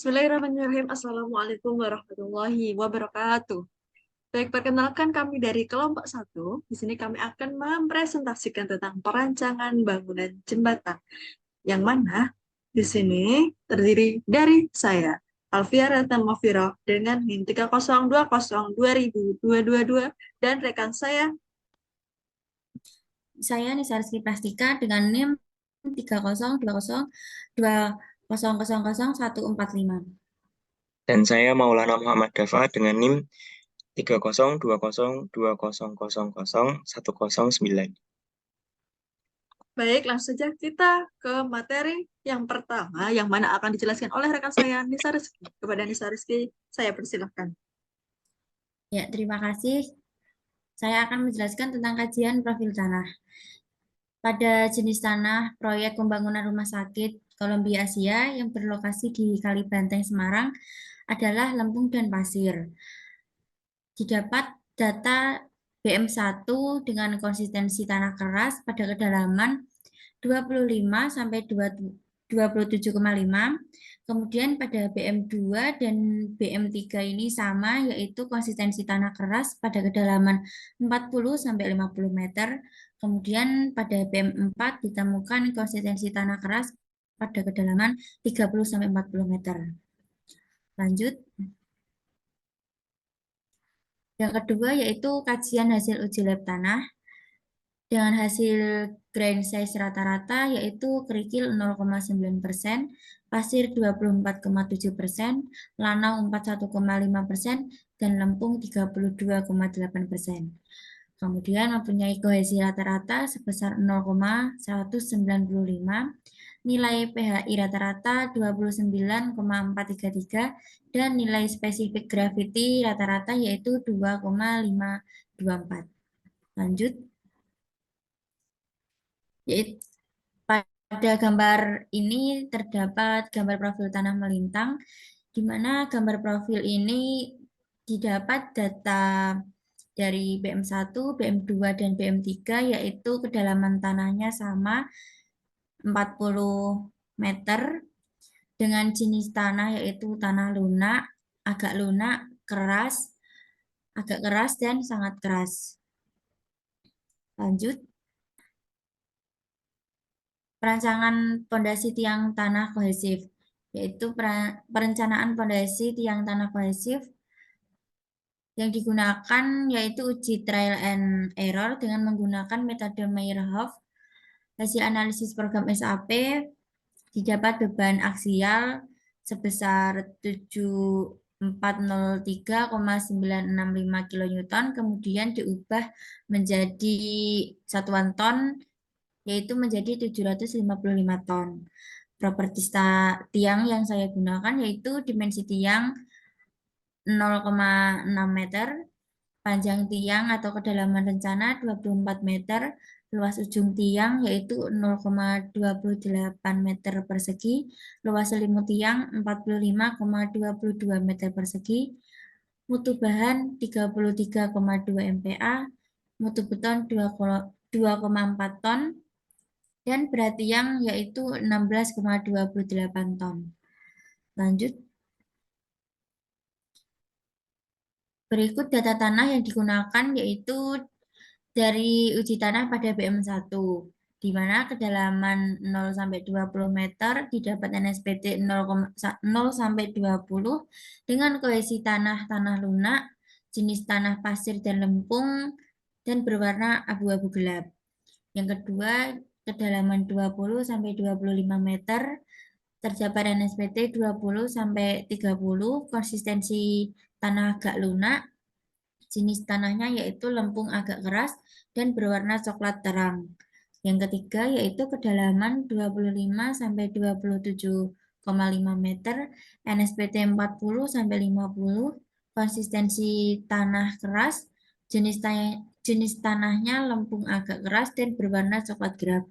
Bismillahirrahmanirrahim. Assalamualaikum warahmatullahi wabarakatuh. Baik, perkenalkan kami dari kelompok satu. Di sini kami akan mempresentasikan tentang perancangan bangunan jembatan. Yang mana di sini terdiri dari saya, Alfia Ratna Mafiro, dengan NIM 30202022 dan rekan Saya Nisa Rizky Prastika dengan NIM 3020200145. Dan saya Maulana Muhammad Dafa dengan NIM 302020000109. Baik, langsung saja kita ke materi yang pertama, yang mana akan dijelaskan oleh rekan saya, Nisa Rizky. Kepada Nisa Rizky, saya persilahkan. Ya, terima kasih. Saya akan menjelaskan tentang kajian profil tanah. Pada jenis tanah proyek pembangunan rumah sakit Columbia Asia yang berlokasi di Kalibanteng, Semarang adalah lempung dan pasir. Didapat data BM1 dengan konsistensi tanah keras pada kedalaman 25 sampai 27,5. Kemudian pada BM2 dan BM3 ini sama, yaitu konsistensi tanah keras pada kedalaman 40 sampai 50 meter. Kemudian pada BM4 ditemukan konsistensi tanah keras pada kedalaman 30 sampai 40 meter. Lanjut. Yang kedua yaitu kajian hasil uji lab tanah dengan hasil grain size rata-rata yaitu kerikil 0,9%, pasir 24,7%, lanau 41,5%, dan lempung 32,8%. Kemudian mempunyai kohesi rata-rata sebesar 0,195, nilai PHI rata-rata 29,433, dan nilai spesifik gravity rata-rata yaitu 2,524. Lanjut. Yaitu pada gambar ini terdapat gambar profil tanah melintang, di mana gambar profil ini didapat data dari BM1, BM2, dan BM3, yaitu kedalaman tanahnya sama 40 meter, dengan jenis tanah yaitu tanah lunak, agak lunak, keras, agak keras, dan sangat keras. Lanjut. Perancangan pondasi tiang tanah kohesif, yaitu perencanaan pondasi tiang tanah kohesif yang digunakan yaitu uji trial and error dengan menggunakan metode Meyerhof. Hasil analisis program SAP didapat beban aksial sebesar 7403,965 kN, kemudian diubah menjadi satuan ton, yaitu menjadi 755 ton. Properti tiang yang saya gunakan yaitu dimensi tiang 0,6 meter, panjang tiang atau kedalaman rencana 24 meter, luas ujung tiang yaitu 0,28 meter persegi, luas selimut tiang 45,22 meter persegi, mutu bahan 33,2 MPa, mutu beton 2,4 ton, dan berat tiang yaitu 16,28 ton. Lanjut. Berikut data tanah yang digunakan yaitu dari uji tanah pada BM1, di mana kedalaman 0 sampai 20 meter didapat NSPT 0 sampai 20 dengan kohesi tanah lunak, jenis tanah pasir dan lempung, dan berwarna abu-abu gelap. Yang kedua, kedalaman 20 sampai 25 meter terdapat NSPT 20 sampai 30, konsistensi tanah agak lunak, jenis tanahnya yaitu lempung agak keras dan berwarna coklat terang. Yang ketiga yaitu kedalaman 25 sampai 27,5 meter, NSPT 40 sampai 50, konsistensi tanah keras, jenis tanahnya lempung agak keras dan berwarna coklat gelap.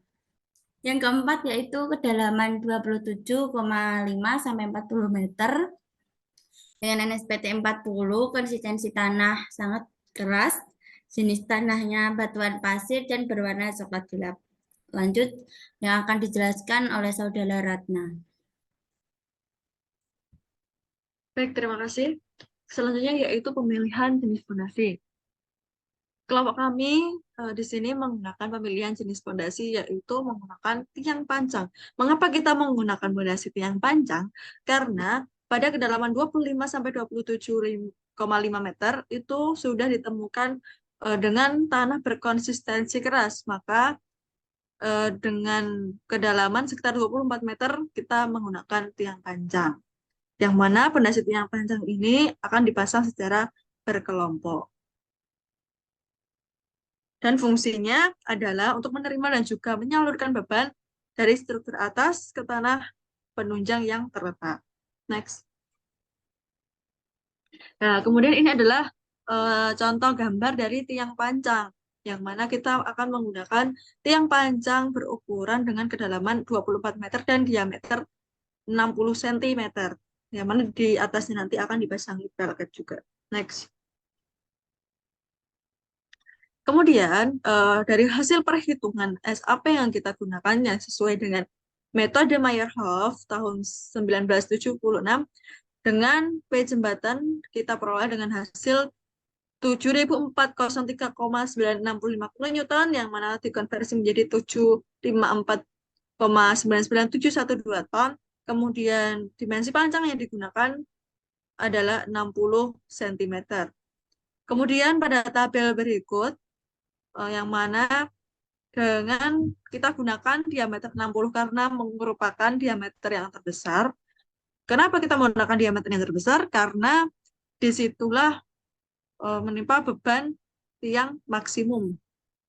Yang keempat yaitu kedalaman 27,5 sampai 40 meter dengan NSPT 40, konsistensi tanah sangat keras, jenis tanahnya batuan pasir dan berwarna coklat gelap. Lanjut yang akan dijelaskan oleh Saudara Ratna. Baik, terima kasih. Selanjutnya yaitu pemilihan jenis fondasi. Kelompok kami di sini menggunakan pemilihan jenis fondasi yaitu menggunakan tiang panjang. Mengapa kita menggunakan fondasi tiang panjang? Karena pada kedalaman 25 sampai 27,5 meter itu sudah ditemukan dengan tanah berkonsistensi keras. Maka dengan kedalaman sekitar 24 meter kita menggunakan tiang panjang. Yang mana fondasi tiang panjang ini akan dipasang secara berkelompok. Dan fungsinya adalah untuk menerima dan juga menyalurkan beban dari struktur atas ke tanah penunjang yang terletak. Next. Nah, kemudian ini adalah contoh gambar dari tiang panjang, yang mana kita akan menggunakan tiang panjang berukuran dengan kedalaman 24 meter dan diameter 60 cm, yang mana di atasnya nanti akan dipasangi pelket juga. Next. Kemudian, dari hasil perhitungan SAP yang kita gunakan yang sesuai dengan metode Meyerhof tahun 1976, dengan P jembatan kita peroleh dengan hasil 7.403,965 kN, yang mana dikonversi menjadi 754,99712 ton. Kemudian dimensi panjang yang digunakan adalah 60 cm. Kemudian pada tabel berikut, yang mana dengan kita gunakan diameter 60 karena merupakan diameter yang terbesar. Kenapa kita menggunakan diameter yang terbesar? Karena disitulah menimpa beban tiang maksimum,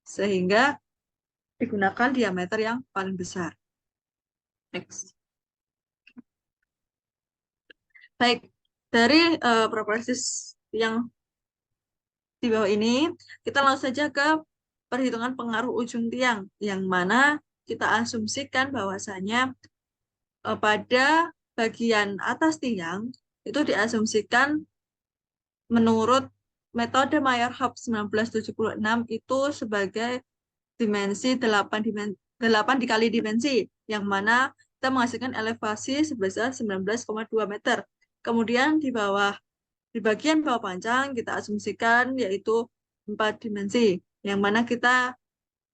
sehingga digunakan diameter yang paling besar. Next. Baik, dari properties yang di bawah ini, kita langsung saja ke perhitungan pengaruh ujung tiang, yang mana kita asumsikan bahwasanya pada bagian atas tiang itu diasumsikan menurut metode Meyerhof 1976 itu sebagai dimensi 8 dikali dimensi, yang mana kita menghasilkan elevasi sebesar 19,2 meter. Kemudian di bagian bawah panjang kita asumsikan yaitu 4 dimensi, yang mana kita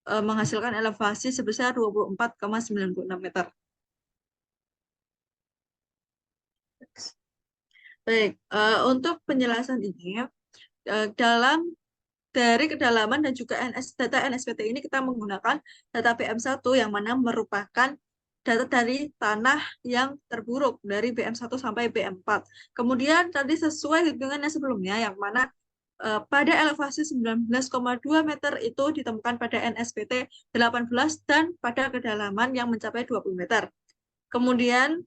menghasilkan elevasi sebesar 24,96 meter. Baik, untuk penjelasan ini, dari kedalaman dan juga data NSPT ini kita menggunakan data BM1 yang mana merupakan data dari tanah yang terburuk dari BM1 sampai BM4. Kemudian tadi sesuai hitungannya sebelumnya yang mana pada elevasi 19,2 meter itu ditemukan pada NSPT 18 dan pada kedalaman yang mencapai 20 meter. Kemudian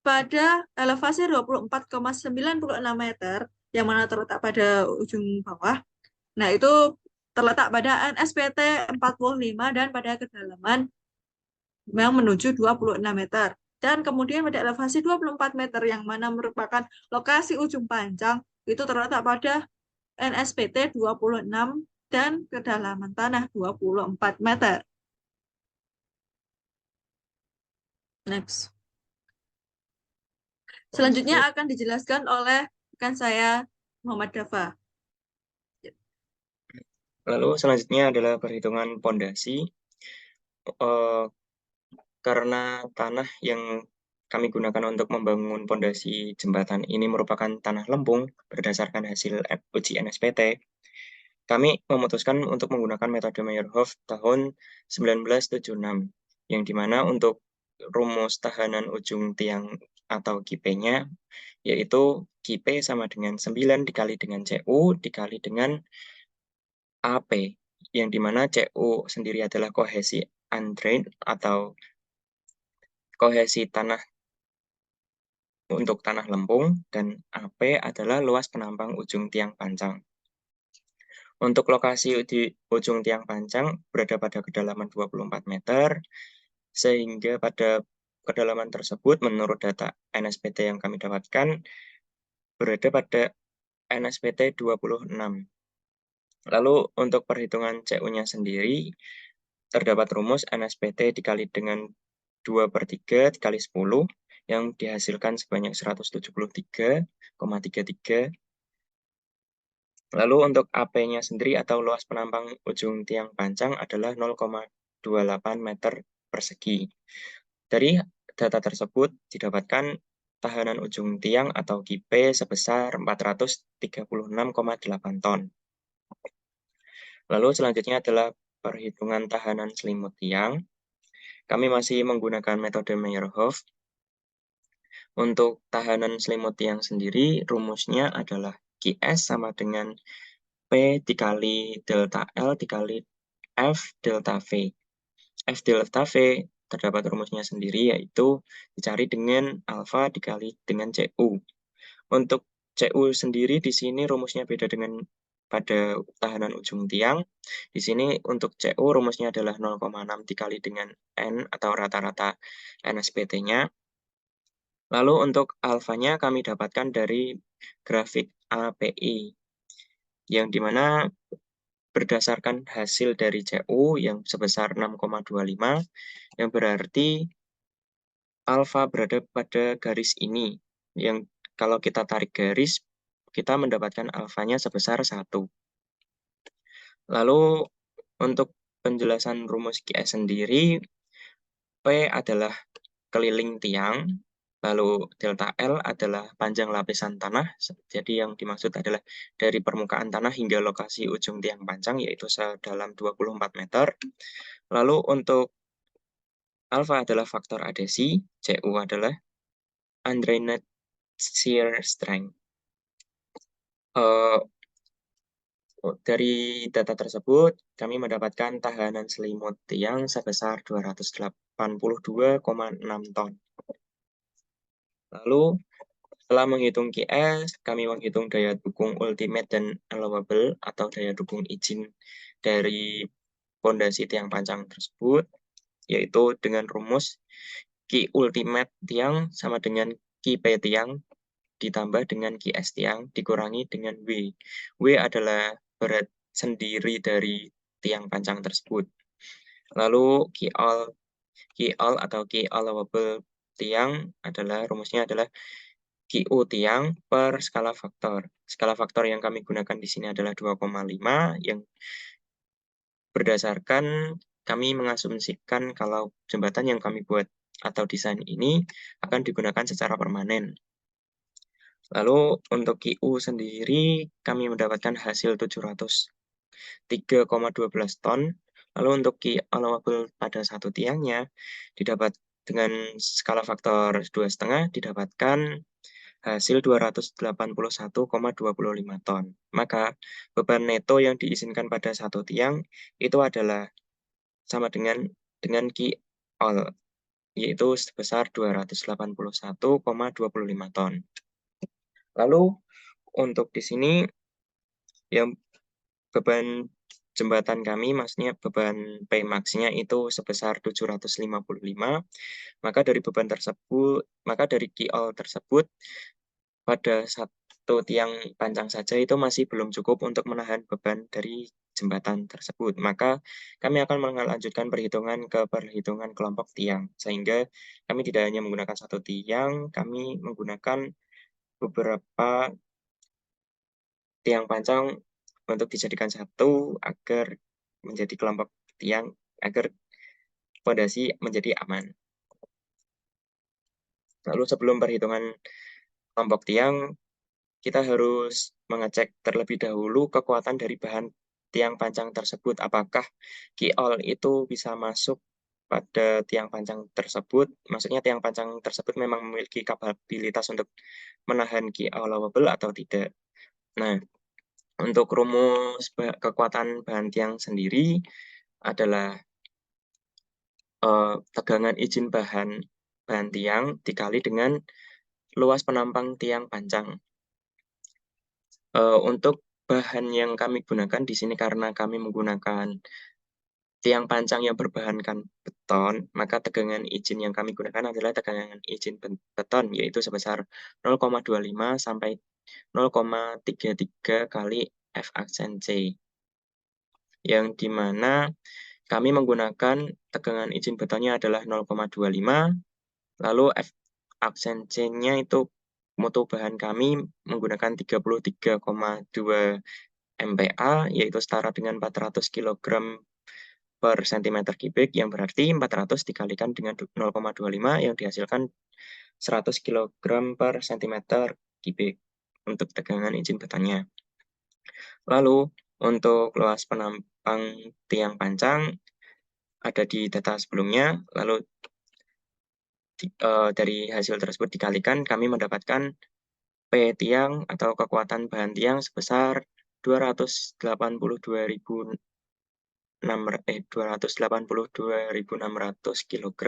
pada elevasi 24,96 meter yang mana terletak pada ujung bawah, nah itu terletak pada NSPT 45 dan pada kedalaman yang menuju 26 meter. Dan kemudian pada elevasi 24 meter yang mana merupakan lokasi ujung panjang itu terletak pada NSPT 26 dan kedalaman tanah 24 meter. Next. Selanjutnya akan dijelaskan oleh rekan saya, Muhammad Dafa. Lalu selanjutnya adalah perhitungan pondasi. Karena tanah yang kami gunakan untuk membangun pondasi jembatan ini merupakan tanah lempung berdasarkan hasil uji NSPT, kami memutuskan untuk menggunakan metode Meyerhof tahun 1976, yang dimana untuk rumus tahanan ujung tiang atau KIP-nya, yaitu KIP sama dengan 9 dikali dengan CU dikali dengan AP, yang dimana CU sendiri adalah kohesi undrained atau kohesi tanah untuk tanah lempung, dan AP adalah luas penampang ujung tiang panjang. Untuk lokasi di ujung tiang panjang berada pada kedalaman 24 meter, sehingga pada kedalaman tersebut menurut data NSPT yang kami dapatkan berada pada NSPT 26. Lalu untuk perhitungan CU-nya sendiri, terdapat rumus NSPT dikali dengan 2/3 dikali 10, yang dihasilkan sebanyak 173,33. Lalu untuk AP-nya sendiri atau luas penampang ujung tiang pancang adalah 0,28 meter persegi. Dari data tersebut didapatkan tahanan ujung tiang atau KIP sebesar 436,8 ton. Lalu selanjutnya adalah perhitungan tahanan selimut tiang. Kami masih menggunakan metode Meyerhof. Untuk tahanan selimut tiang sendiri, rumusnya adalah QS sama dengan P dikali delta L dikali F delta V. F delta V terdapat rumusnya sendiri, yaitu dicari dengan alfa dikali dengan CU. Untuk CU sendiri di sini rumusnya beda dengan pada tahanan ujung tiang. Di sini untuk CU rumusnya adalah 0,6 dikali dengan N atau rata-rata NSPT-nya. Lalu untuk alfanya kami dapatkan dari grafik API, yang dimana berdasarkan hasil dari CU yang sebesar 6,25, yang berarti alfa berada pada garis ini, yang kalau kita tarik garis, kita mendapatkan alfanya sebesar 1. Lalu untuk penjelasan rumus QS sendiri, P adalah keliling tiang, lalu delta L adalah panjang lapisan tanah, jadi yang dimaksud adalah dari permukaan tanah hingga lokasi ujung tiang pancang, yaitu sedalam 24 meter. Lalu untuk alfa adalah faktor adhesi, CU adalah undrained shear strength. Dari data tersebut, kami mendapatkan tahanan selimut tiang sebesar 282,6 ton. Lalu, setelah menghitung QS, kami menghitung daya dukung ultimate dan allowable atau daya dukung izin dari fondasi tiang pancang tersebut, yaitu dengan rumus Q ultimate tiang sama dengan QP tiang ditambah dengan QS tiang dikurangi dengan W. W adalah berat sendiri dari tiang pancang tersebut. Lalu QL atau Q allowable tiang adalah rumusnya adalah QU tiang per skala faktor. Skala faktor yang kami gunakan di sini adalah 2,5, yang berdasarkan kami mengasumsikan kalau jembatan yang kami buat atau desain ini akan digunakan secara permanen. Lalu untuk QU sendiri kami mendapatkan hasil 703,12 ton. Lalu untuk Q allowable pada satu tiangnya didapat dengan skala faktor 2,5 didapatkan hasil 281,25 ton. Maka beban neto yang diizinkan pada satu tiang itu adalah sama dengan QL, yaitu sebesar 281,25 ton. Lalu untuk di sini yang beban jembatan kami, maksudnya beban Pmax-nya itu sebesar 755, maka dari beban tersebut, maka dari QL tersebut pada satu tiang pancang saja itu masih belum cukup untuk menahan beban dari jembatan tersebut. Maka kami akan melanjutkan perhitungan ke perhitungan kelompok tiang, sehingga kami tidak hanya menggunakan satu tiang, kami menggunakan beberapa tiang pancang untuk dijadikan satu agar menjadi kelompok tiang, agar fondasi menjadi aman. Lalu sebelum perhitungan kelompok tiang, kita harus mengecek terlebih dahulu kekuatan dari bahan tiang pancang tersebut. Apakah QL itu bisa masuk pada tiang pancang tersebut? Maksudnya tiang pancang tersebut memang memiliki kapabilitas untuk menahan QL allowable atau tidak. Nah, untuk rumus kekuatan bahan tiang sendiri adalah tegangan izin bahan tiang dikali dengan luas penampang tiang pancang. Untuk bahan yang kami gunakan di sini karena kami menggunakan tiang pancang yang berbahankan beton, maka tegangan izin yang kami gunakan adalah tegangan izin beton, yaitu sebesar 0,25 sampai 0,33 kali F aksen C. Yang dimana kami menggunakan tegangan izin betonnya adalah 0,25, lalu aksen C-nya itu mutu bahan kami menggunakan 33,2 MPa, yaitu setara dengan 400 kg per cm kubik, yang berarti 400 dikalikan dengan 0,25 yang dihasilkan 100 kg per cm kubik untuk tegangan izin betahnya. Lalu untuk luas penampang tiang pancang ada di data sebelumnya, lalu dari hasil tersebut dikalikan, kami mendapatkan P tiang atau kekuatan bahan tiang sebesar 282.600 kg,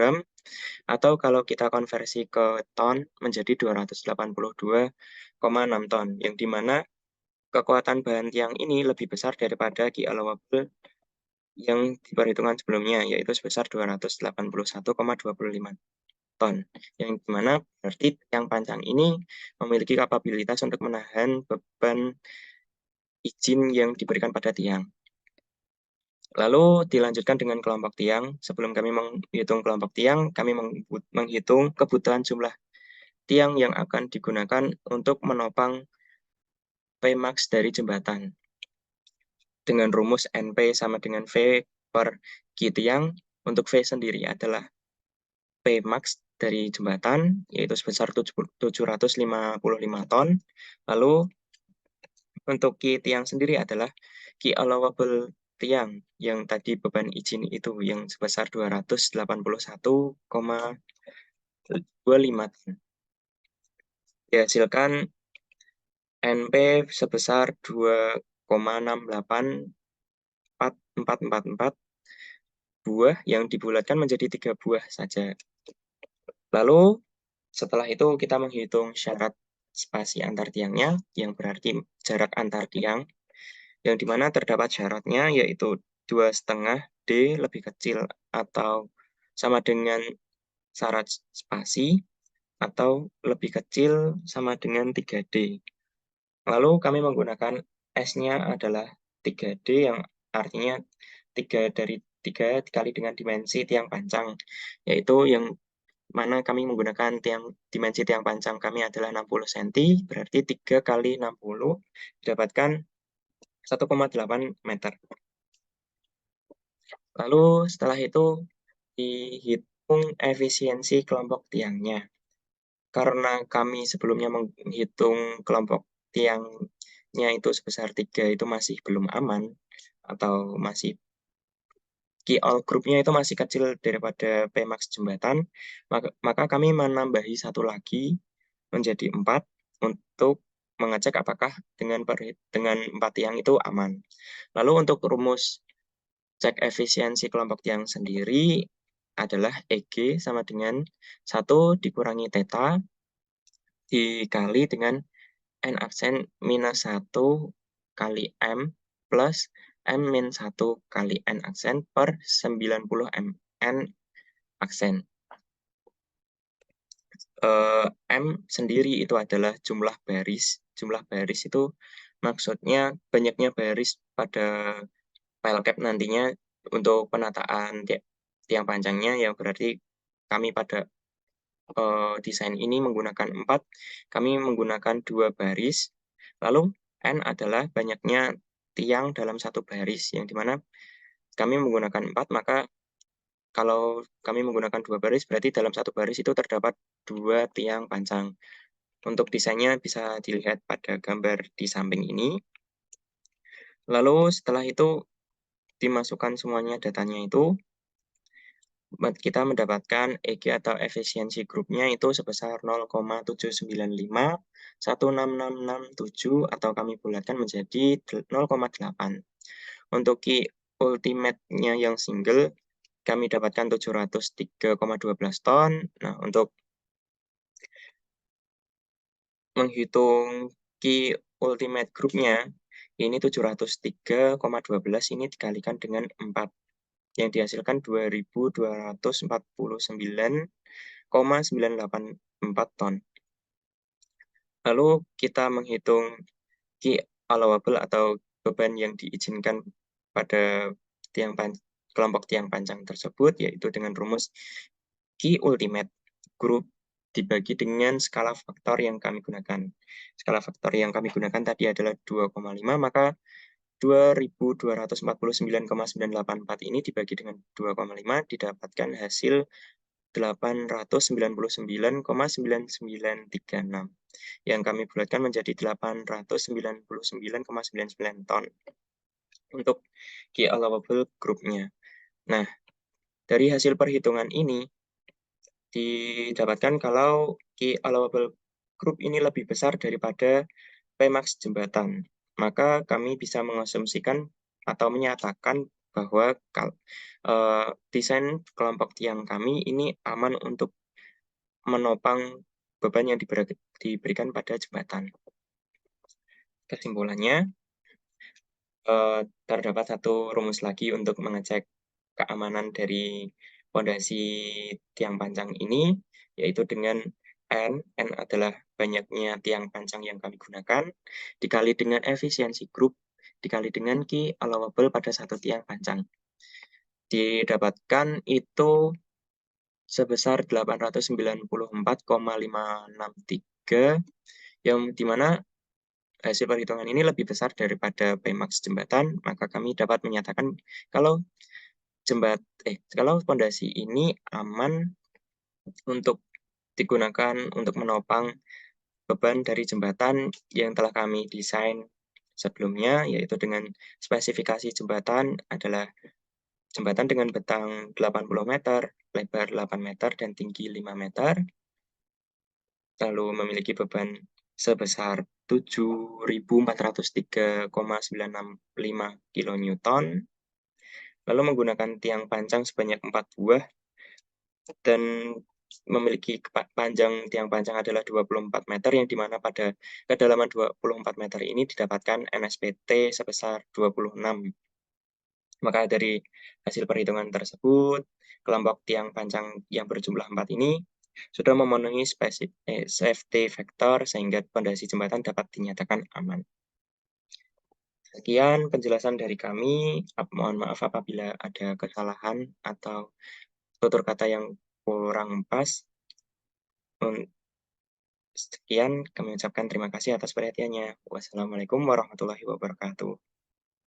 atau kalau kita konversi ke ton menjadi 282,6 ton, yang dimana kekuatan bahan tiang ini lebih besar daripada key allowable yang di perhitungan sebelumnya, yaitu sebesar 281,25 ton, yang dimana berarti tiang pancang ini memiliki kapabilitas untuk menahan beban izin yang diberikan pada tiang. Lalu dilanjutkan dengan kelompok tiang. Sebelum kami menghitung kelompok tiang, kami menghitung kebutuhan jumlah tiang yang akan digunakan untuk menopang Pmax dari jembatan. Dengan rumus NP sama dengan V per Q tiang, untuk V sendiri adalah Pmax dari jembatan, yaitu sebesar 755 ton. Lalu untuk Q tiang sendiri adalah Q allowable tiang yang tadi beban izin itu yang sebesar 281,25 ton. Dihasilkan NP sebesar 2,68444 buah yang dibulatkan menjadi 3 buah saja. Lalu setelah itu kita menghitung syarat spasi antar tiangnya, yang berarti jarak antar tiang, yang dimana terdapat syaratnya yaitu 2,5 D lebih kecil atau sama dengan syarat spasi, atau lebih kecil sama dengan 3D. Lalu kami menggunakan S-nya adalah 3D, yang artinya 3 dikali dengan dimensi tiang pancang, yaitu yang mana kami menggunakan dimensi tiang pancang kami adalah 60 cm, berarti 3 kali 60 didapatkan 1,8 meter. Lalu setelah itu dihitung efisiensi kelompok tiangnya. Karena kami sebelumnya menghitung kelompok tiangnya itu sebesar 3 itu masih belum aman, atau masih key all groupnya itu masih kecil daripada Pmax jembatan, maka kami menambahi satu lagi menjadi 4 untuk mengecek apakah dengan 4 tiang itu aman. Lalu untuk rumus cek efisiensi kelompok tiang sendiri adalah EG sama dengan 1 dikurangi theta dikali dengan N aksen minus 1 kali M plus M min 1 kali N aksen per 90 N aksen. M sendiri itu adalah jumlah baris. Jumlah baris itu maksudnya banyaknya baris pada file cap nantinya untuk penataan tiang panjangnya, yang berarti kami pada desain ini menggunakan 4, kami menggunakan 2 baris. Lalu N adalah banyaknya tiang dalam satu baris, yang dimana kami menggunakan 4, maka kalau kami menggunakan 2 baris, berarti dalam satu baris itu terdapat 2 tiang pancang. Untuk desainnya bisa dilihat pada gambar di samping ini. Lalu setelah itu dimasukkan semuanya datanya itu, kita mendapatkan EG atau efisiensi grupnya itu sebesar 0,7951667, atau kami bulatkan menjadi 0,8. Untuk key ultimate-nya yang single kami dapatkan 703,12 ton. Nah, untuk menghitung key ultimate grupnya ini 703,12 ini dikalikan dengan 4, yang dihasilkan 2.249,984 ton. Lalu kita menghitung key allowable atau beban yang diizinkan pada kelompok tiang panjang tersebut, yaitu dengan rumus key ultimate group dibagi dengan skala faktor yang kami gunakan. Skala faktor yang kami gunakan tadi adalah 2,5, maka 2.249,984 ini dibagi dengan 2,5 didapatkan hasil 899,9936 yang kami bulatkan menjadi 899,99 ton untuk key allowable group-nya. Nah, dari hasil perhitungan ini didapatkan kalau key allowable group ini lebih besar daripada Pmax jembatan, maka kami bisa mengasumsikan atau menyatakan bahwa desain kelompok tiang kami ini aman untuk menopang beban yang diberikan pada jembatan. Kesimpulannya, terdapat satu rumus lagi untuk mengecek keamanan dari fondasi tiang pancang ini, yaitu dengan N adalah banyaknya tiang pancang yang kami gunakan, dikali dengan efisiensi grup, dikali dengan key allowable pada satu tiang pancang. Didapatkan itu sebesar 894,563, yang dimana hasil perhitungan ini lebih besar daripada Pmax jembatan, maka kami dapat menyatakan kalau fondasi ini aman untuk digunakan untuk menopang beban dari jembatan yang telah kami desain sebelumnya, yaitu dengan spesifikasi jembatan adalah jembatan dengan bentang 80 meter, lebar 8 meter, dan tinggi 5 meter, lalu memiliki beban sebesar 7.403,965 kN, lalu menggunakan tiang pancang sebanyak 4 buah, dan memiliki panjang tiang pancang adalah 24 meter, yang dimana pada kedalaman 24 meter ini didapatkan NSPT sebesar 26. Maka dari hasil perhitungan tersebut, kelompok tiang pancang yang berjumlah 4 ini sudah memenuhi safety factor sehingga fondasi jembatan dapat dinyatakan aman. Sekian penjelasan dari kami. Mohon maaf apabila ada kesalahan atau tutur kata yang kurang pas. Sekian, kami ucapkan terima kasih atas perhatiannya. Wassalamualaikum warahmatullahi wabarakatuh.